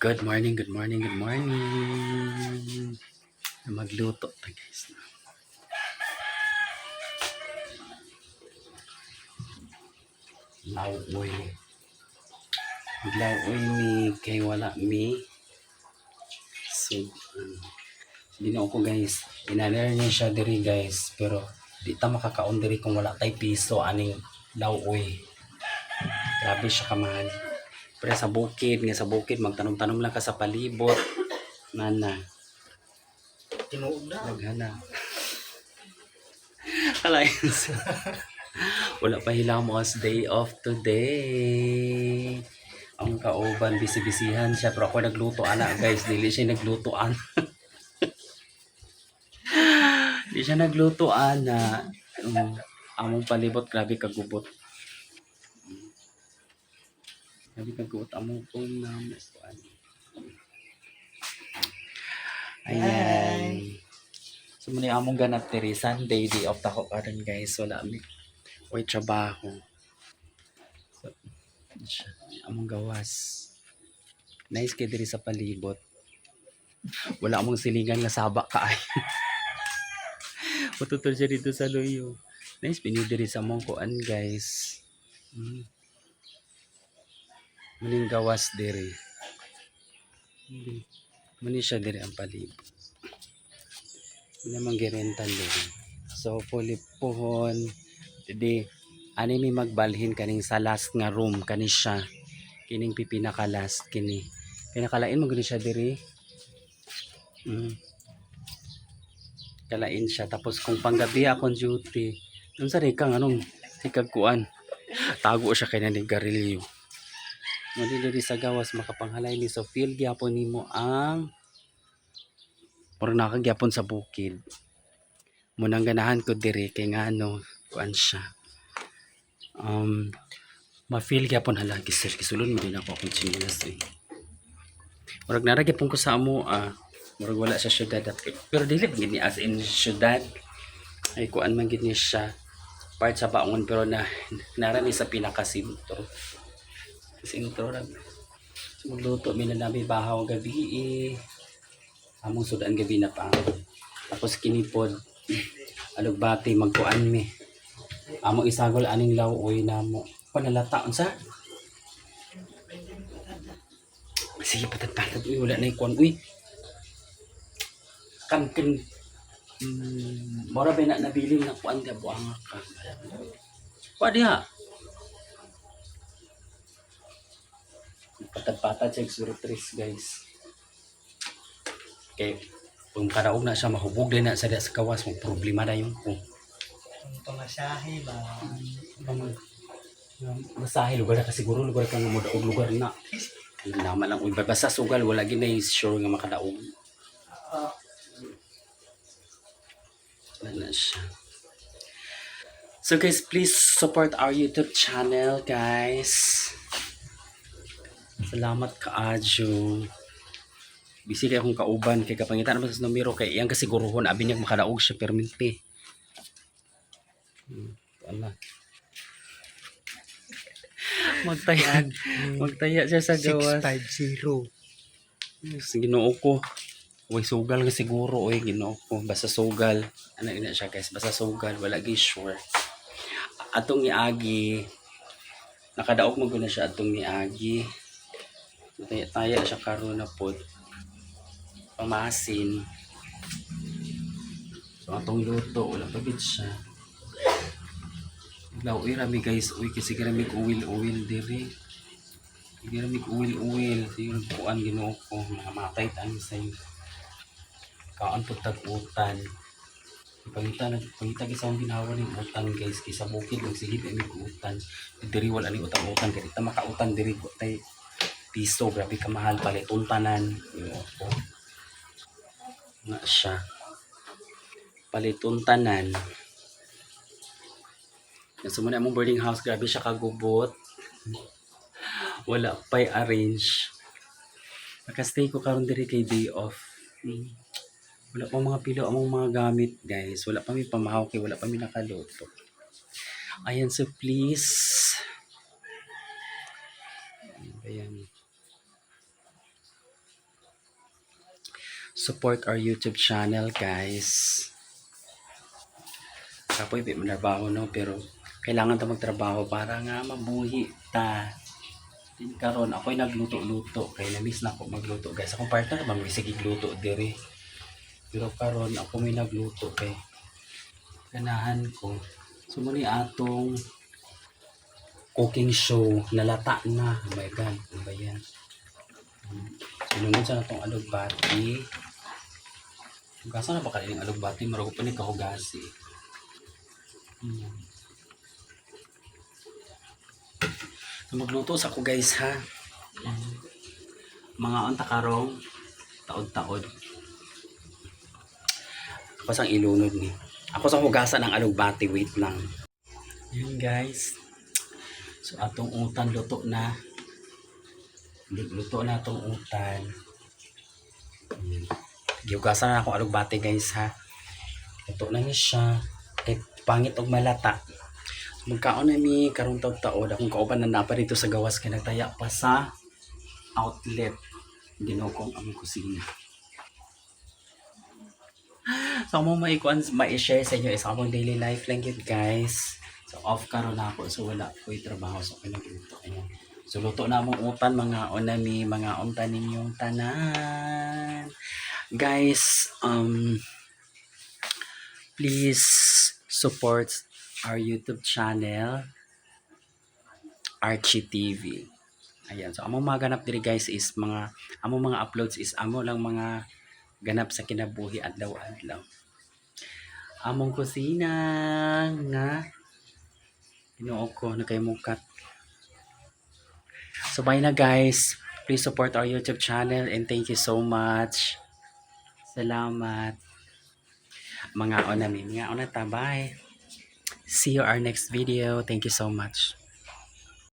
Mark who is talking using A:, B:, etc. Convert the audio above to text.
A: Good morning, good morning, good morning. Magluto ta guys. Lauoy. Lauoy mi kay wala mi. So, ginawa ko guys. Inaler niya siya diri guys. Pero di ta makakaon diri kung wala tay piso aning lauoy. Grabe siya kamahal. Pero sa bukid magtanom-tanom lang ka sa palibot. Nana.
B: Tinuod na.
A: Naghana. Alliance. Wala pa hilamos day off today. Ang kauban bisi-bisihan siya pero ako nagluto ana guys, dili siya naglutoan. Di siya nagluto ana. Among palibot grabe kagubot. Grabe kagubot among phone na kuan. Ayan. So muna among ganap diri Sunday day off tako karon guys, wala mi. Oy trabaho. So, among gawas. Nice kay diri sa palibot. Wala among silingan nga saba kaay. Matutol siya dito sa loyo. Nice pinidiri sa mong kuan guys. Muning gawas diri. Muni siya diri ang palibot. Namang girentan diri. So fully pohon. Di ani mi magbalhin kaning sa last nga room kani siya. Kining pipinaka last kini. Pinakalain mo gani siya diri. Kalain siya tapos kung panggabi akong duty dun sa rikang anong sikagkuan tago siya kay nanigarilyo diri sa gawas makapanghalay ni so feel gyapon nimo ang or nakagyapon sa bukid munang ganahan ko diri kay nga ano kuan siya ma-feel gyapon hala gisulon mo din ako akong chinilas murag naragyapon ko sa amo murag wala sa syudad pero dili gini as in syudad ay kuan man gid ni siya part sa baongon pero narani sa pinakasintro ra so, magluto mi na namin bahaw gabi among sudan gabi na pa tapos kinipod alugbati magkuan mi among isagol aning lawoy namo panalata unsa sige patat-patat uy wala na ikuan uy kamkin mora ba na nabiling na kuan dia buang ka pa diha patat-patat siya surprise guys kay kung kadaog na siya mahubog din na sa kawas mo problema na yung kung
B: Pamasahe ba?
A: masahe lugar na siguro lugar ka nga modaog lugar na naman lang uy basta sugal wala ginay sure nga makadaog na siya. So guys, please support our YouTube channel, guys. Salamat kaadyo. Busy kay akong kauban kay kapangitan naman sa numero kay iyang kasiguruhon abi niya makadaog siya permente. Wala. Magtaya siya sa gawas.
B: 650.
A: Ginoo ko. Uy, sugal nga siguro. Uy, ginoo ko. Basta sugal. Ano ina siya guys? Basta sugal. Wala gi sure. Atong niagi. Nakadaog mo na siya atong niagi. Taya siya karon na pod. Pamasin. So atong luto. Wala pa gid siya. Uy, rami guys. Uy, kasi garamig uwil diri. Garamig uwil. Sige, kuan ginoo ko. Mamatay tayo sa iyo. Kaan po tag-utan. Pangita sa akong ginawa ng utan guys. Kisa bukid lang sige may utan. Diri wala ni utang-utan. Kaya kita makautan diri ko tay piso. Grabe ka mahal palit untanan. Nga siya. Palit untanan. Nasa muna mong boarding house. Grabe siya kagubot. Wala pa'y arrange. Nakastay ko karon diri kay day off. Wala pa mga pilo among mga gamit guys. Wala pa mi pamahaw kay wala pa mi nakaluto. Ayan so please. Ayan. support our YouTube channel, guys. Kapoy, di manarbaho, no? Pero, kailangan ta magtrabaho para nga mabuhi ta. Din karon ako'y nagluto-luto kay na-miss na ako magluto, guys. Akong partner bang may sige luto diri. Pero karon ako may nagluto kay ganahan ko. So muni atong cooking show nalata na. Oh my god, ano ba yan? Sinunod sa natong alugbati. Hugasan na ba kayo ng alugbati? Marago pa ni kahugasi. So, magluto sa ako, guys, ha. Mga unta karong taod-taod. Ako sang ilunod ni. Ako sang hugasan ng alugbati, wait lang. Yun, guys. So atong utan luto na. Luto na atong utan. Gihugasan na akong alugbati, guys, ha. Luto na ni siya. Kahit pangit og malata. Magkaon na mi karong taod-taod akong kauban na napa dito sa gawas kay nagtaya pa sa outlet. Ginoo ko ang among kusina. So mo mai-share sa inyo is among daily life lang yun, guys. So off karon na ako so wala ko'y trabaho so pinagluto ayan. So luto na among utan mga onami mga unta ninyong tanan. Guys, please support our YouTube channel, Archie TV. Ayan, so among mga ganap diri, guys, is among mga uploads is amo lang mga ganap sa kinabuhi adlaw-adlaw. Among kusina nga Ginoo ko na kay mukat. So bye na, guys. Please support our YouTube channel and thank you so much. Salamat. Mga onami, mga onata, bye. See you our next video. Thank you so much.